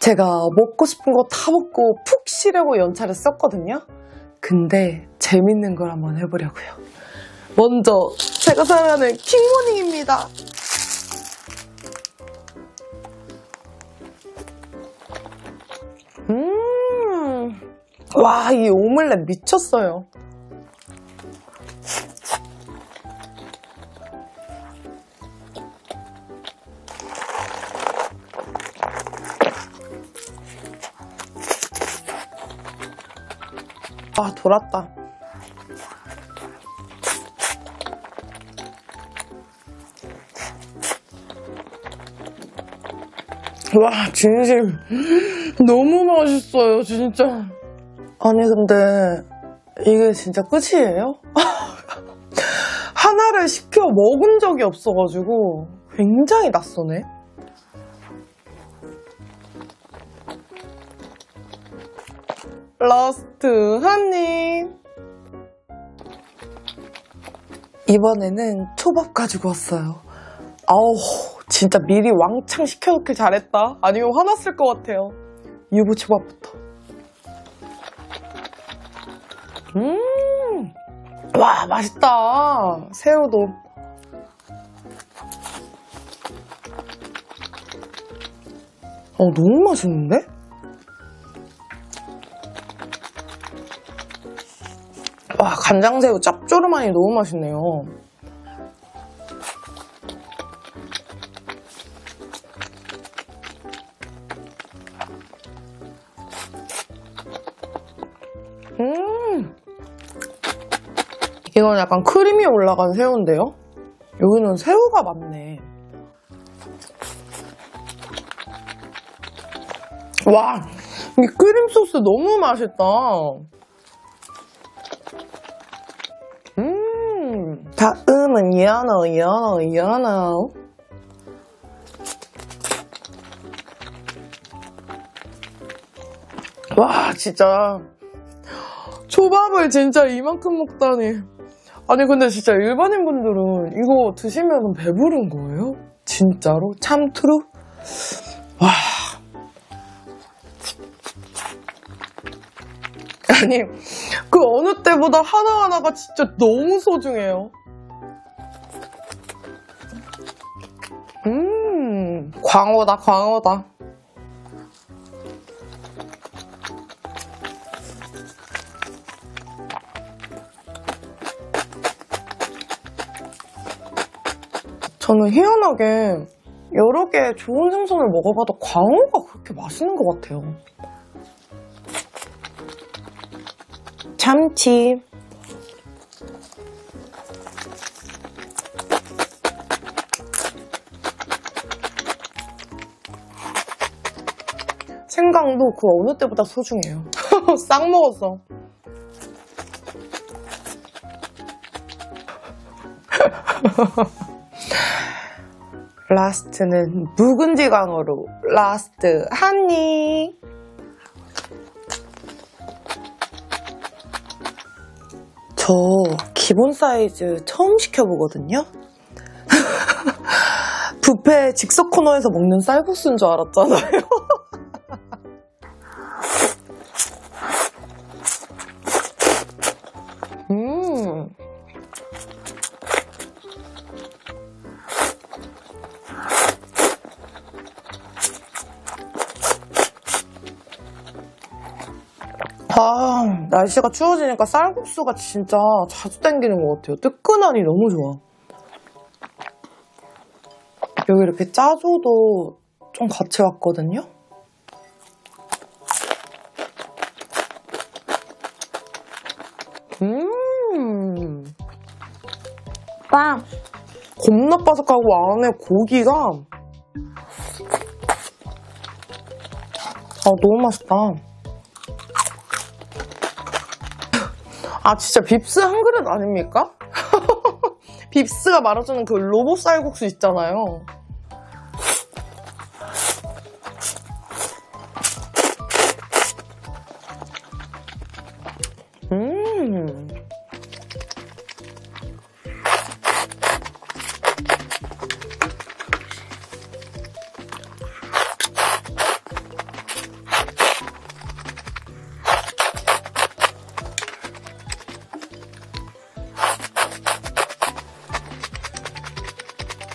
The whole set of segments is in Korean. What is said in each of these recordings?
제가 먹고 싶은 거 다 먹고 푹 쉬려고 연차를 썼거든요. 근데 재밌는 걸 한번 해보려고요. 먼저 제가 사랑하는 킹모닝입니다. 와, 이 오믈렛 미쳤어요. 아, 돌았다. 와, 진심 너무 맛있어요, 진짜. 아니, 근데 이게 진짜 끝이에요? 하나를 시켜 먹은 적이 없어가지고 굉장히 낯서네. 라스트 한 입. 이번에는 초밥 가지고 왔어요. 아우, 진짜 미리 왕창 시켜놓길 잘했다. 아니면 화났을 것 같아요. 유부초밥부터. 와, 맛있다. 새우도. 너무 맛있는데? 와, 간장새우 짭조름하니 너무 맛있네요. 이건 약간 크림이 올라간 새우인데요? 여기는 새우가 많네. 와, 이 크림 소스 너무 맛있다. 다음은 연어. 와, 진짜 초밥을 진짜 이만큼 먹다니. 아니, 근데 진짜 일반인 분들은 이거 드시면 배부른 거예요? 진짜로? 참트루? 와. 아니, 그 어느 때보다 하나하나가 진짜 너무 소중해요. 광어다. 저는 희한하게 여러 개 좋은 생선을 먹어봐도 광어가 그렇게 맛있는 것 같아요. 참치. 생강도 그 어느 때보다 소중해요. 싹 먹었어. 라스트는 묵은지 광어로 라스트 한 입. 저 기본 사이즈 처음 시켜보거든요. 뷔페 직석 코너에서 먹는 쌀국수인 줄 알았잖아요. 아, 날씨가 추워지니까 쌀국수가 진짜 자주 땡기는 것 같아요. 뜨끈하니 너무 좋아. 여기 이렇게 짜조도 좀 같이 왔거든요. 빵! 겁나 바삭하고 안에 고기가 너무 맛있다. 아, 진짜 빕스 한 그릇 아닙니까? 빕스가 말아주는 그 로봇 쌀국수 있잖아요.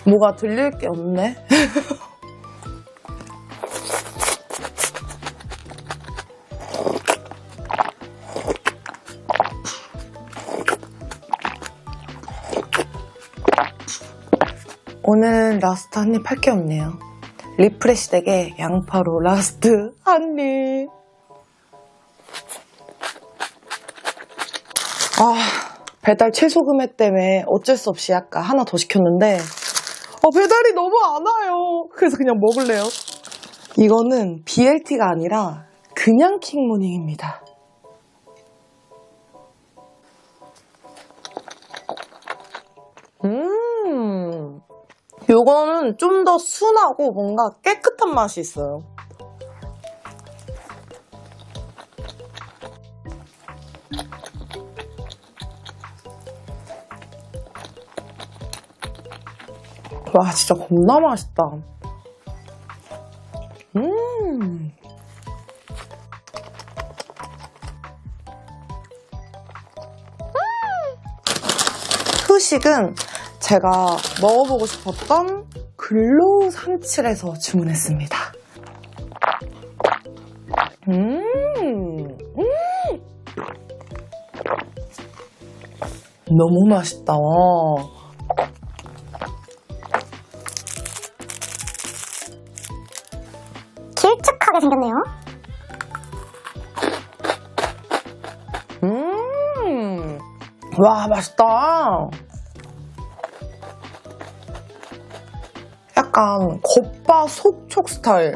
뭐가 들릴 게 없네. 오늘 라스트 한 입 할 게 없네요. 리프레시 덱의 양파로 라스트 한 입. 배달 최소 금액 때문에 어쩔 수 없이 아까 하나 더 시켰는데 배달이 너무 안 와요. 그래서 그냥 먹을래요. 이거는 BLT가 아니라 그냥 킹모닝입니다. 요거는 좀 더 순하고 뭔가 깨끗한 맛이 있어요. 와, 진짜 겁나 맛있다. 후식은 제가 먹어보고 싶었던 글로우 삼칠에서 주문했습니다. 너무 맛있다. 길쭉하게 생겼네요. 와, 맛있다. 약간 겉바 속촉 스타일.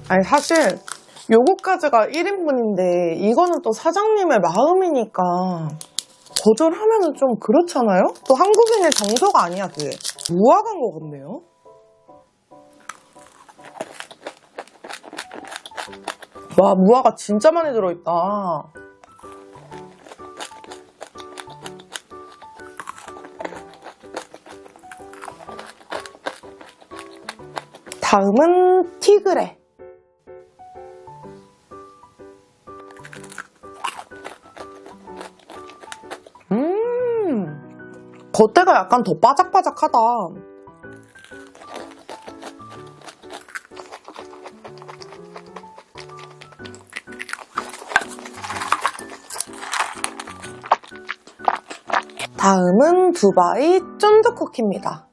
아니, 사실 요거까지가 1인분인데 이거는 또 사장님의 마음이니까 거절하면은 좀 그렇잖아요? 또 한국인의 정서가 아니야, 그게. 무화과인 것 같네요. 와, 무화과 진짜 많이 들어있다. 다음은 티그레. 겉대가 약간 더 바삭바삭하다. 다음은 두바이 쫀득 쿠키입니다.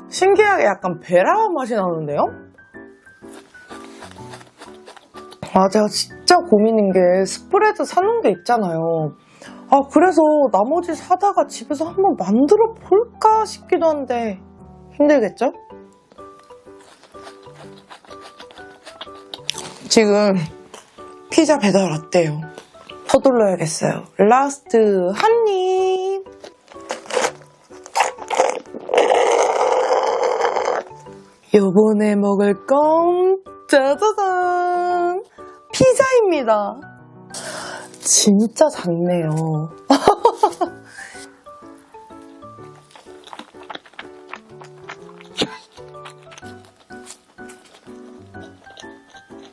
신기하게 약간 베라 맛이 나는데요? 제가 진짜 고민인 게 스프레드 사놓은 게 있잖아요. 그래서 나머지 사다가 집에서 한번 만들어 볼까 싶기도 한데 힘들겠죠? 지금 피자 배달 왔대요. 서둘러야겠어요. 라스트 한 입. 요번에 먹을 건 짜자잔! 피자입니다. 진짜 작네요.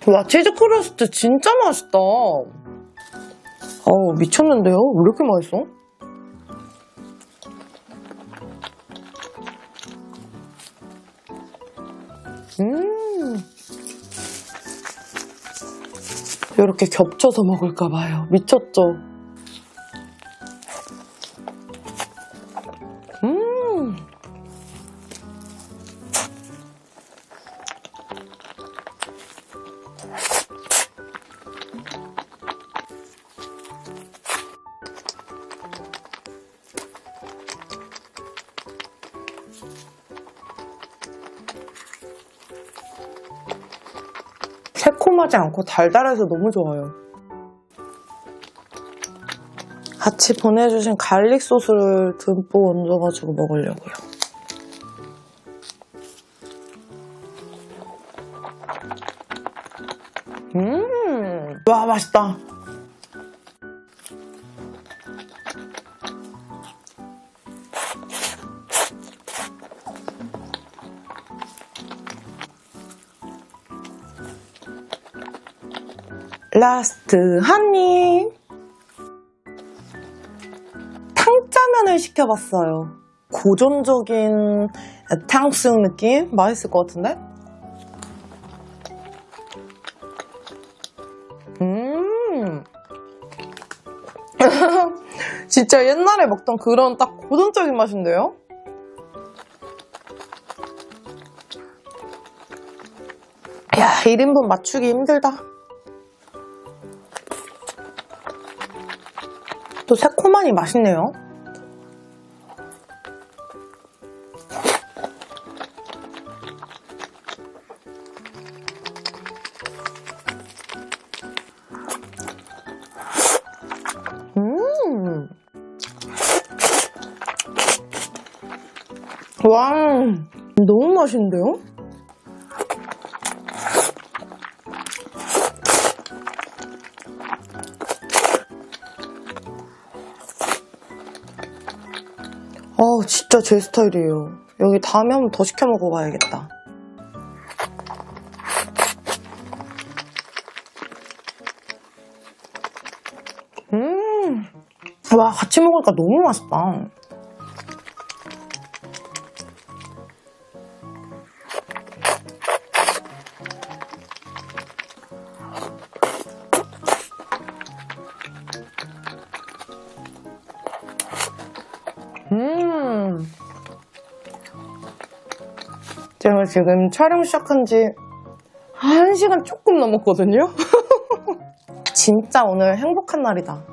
와, 치즈 크러스트 진짜 맛있다. 미쳤는데요? 왜 이렇게 맛있어? 이렇게 겹쳐서 먹을까봐요. 미쳤죠? 새콤하지 않고 달달해서 너무 좋아요. 같이 보내주신 갈릭 소스를 듬뿍 얹어가지고 먹으려고요. 와, 맛있다. 라스트 한 입. 탕짜면을 시켜봤어요. 고전적인 탕수육 느낌? 맛있을 것 같은데? 진짜 옛날에 먹던 그런 딱 고전적인 맛인데요? 야, 1인분 맞추기 힘들다. 또 새콤하니 맛있네요. 와, 너무 맛있는데요? 진짜 제 스타일이에요. 여기 다음에 한 번 더 시켜 먹어봐야겠다. 와, 같이 먹으니까 너무 맛있다. 제가 지금 촬영 시작한 지 1시간 조금 넘었거든요? 진짜 오늘 행복한 날이다.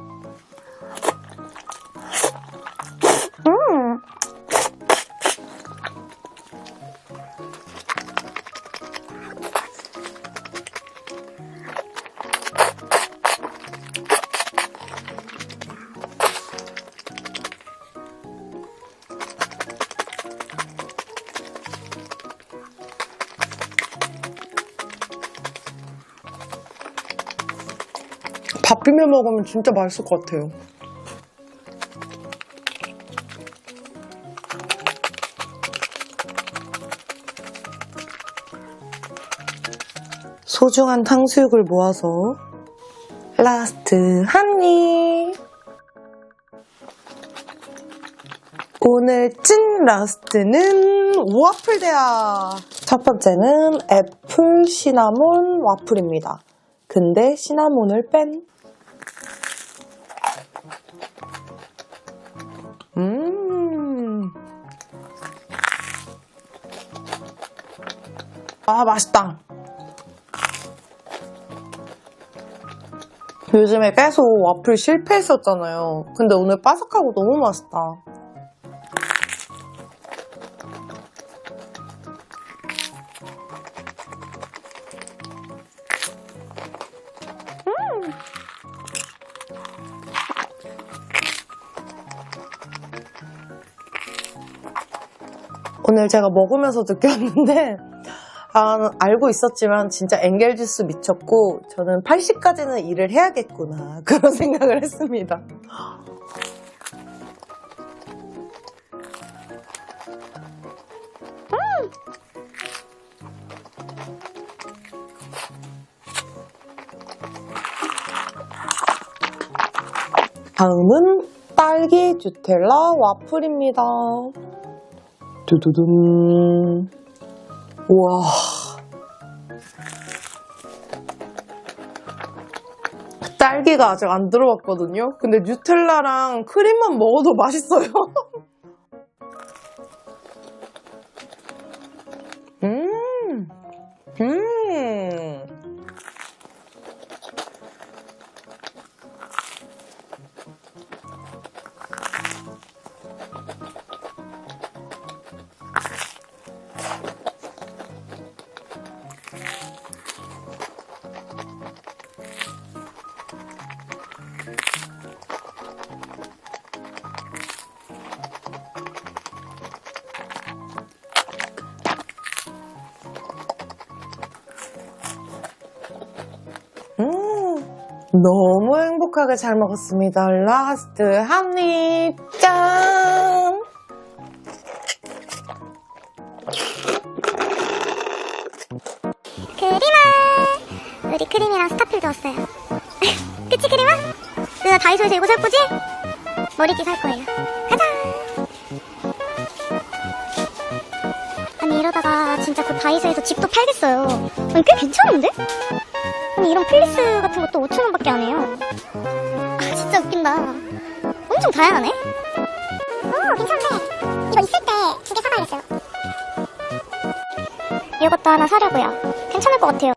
밥 비벼 먹으면 진짜 맛있을 것 같아요. 소중한 탕수육을 모아서 라스트 한 입. 오늘 찐 라스트는 와플 대야. 첫 번째는 애플 시나몬 와플입니다. 근데 시나몬을 뺀. 맛있다. 요즘에 계속 와플 실패했었잖아요. 근데 오늘 바삭하고 너무 맛있다. 오늘 제가 먹으면서 느꼈는데 알고 있었지만 진짜 엔겔주스 미쳤고 저는 80까지는 일을 해야겠구나 그런 생각을 했습니다. 다음은 딸기 누텔라 와플입니다. 두두둔. 우와. 딸기가 아직 안 들어갔거든요. 근데 누텔라랑 크림만 먹어도 맛있어요. 너무 행복하게 잘 먹었습니다. 라스트 한 입, 짠! 크리마! 우리 크림이랑 스타필드 왔어요. 그치, 그림아? 누나 다이소에서 이거 살 거지? 머리띠 살 거예요. 가자! 아니, 이러다가 진짜 곧 다이소에서 집도 팔겠어요. 아니, 꽤 괜찮은데? 아니, 이런 플리스 같은 것도 5,000원밖에 안 해요. 아, 진짜 웃긴다. 엄청 다양하네? 오, 괜찮은데? 이거 있을 때 2개 사봐야겠어요. 이것도 하나 사려고요. 괜찮을 것 같아요.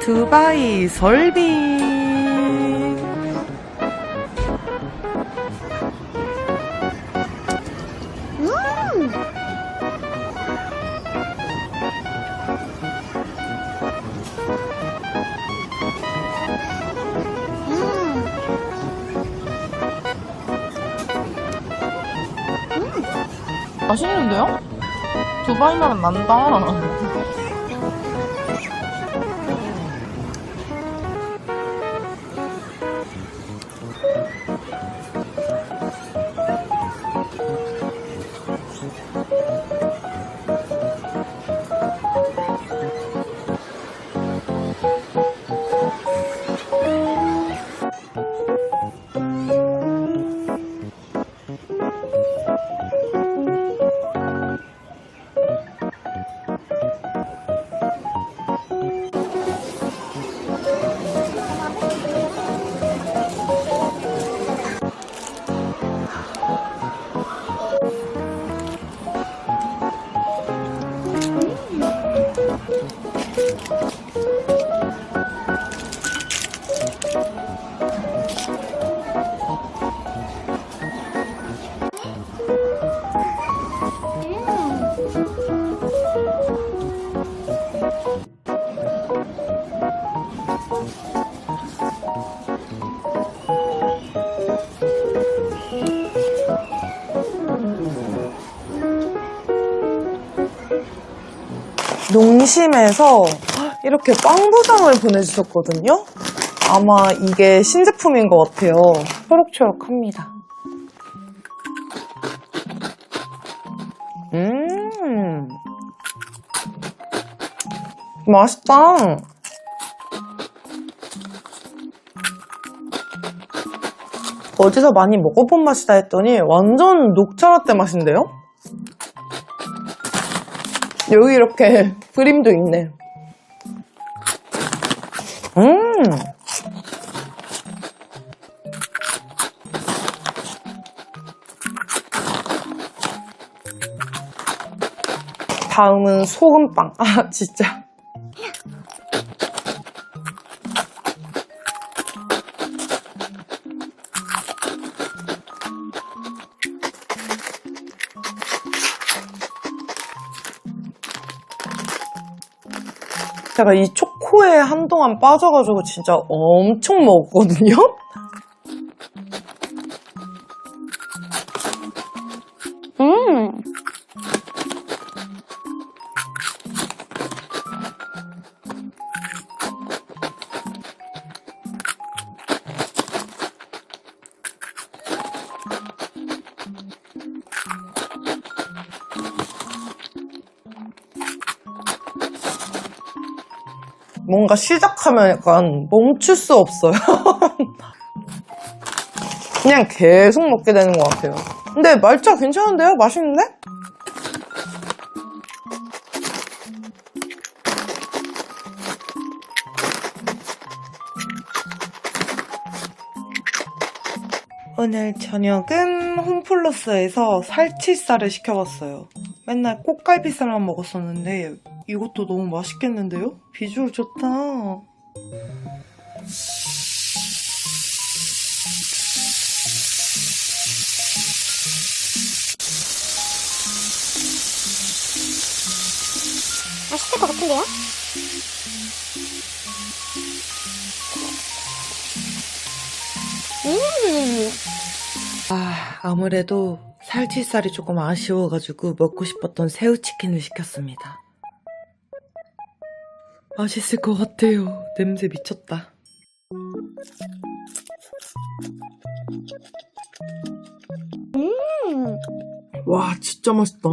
두바이 설비. 맛있는데요? 두바이 맛은 난다. 농심에서 이렇게 빵 도장을 보내주셨거든요. 아마 이게 신제품인 것 같아요. 초록초록합니다. 맛있다. 어디서 많이 먹어본 맛이다 했더니 완전 녹차라떼 맛인데요? 여기 이렇게 그림도 있네. 다음은 소금빵. 아, 진짜. 제가 이 초코에 한동안 빠져가지고 진짜 엄청 먹었거든요? 뭔가 시작하면 약간 멈출 수 없어요. 그냥 계속 먹게 되는 것 같아요. 근데 말차 괜찮은데요? 맛있는데? 오늘 저녁은 홈플러스에서 살치살을 시켜봤어요. 맨날 꽃갈비살만 먹었었는데 이것도 너무 맛있겠는데요? 비주얼 좋다. 맛있을 것 같은데요? 아무래도 살치살이 조금 아쉬워가지고 먹고 싶었던 새우치킨을 시켰습니다. 맛있을 것 같아요. 냄새 미쳤다. 와, 진짜 맛있다.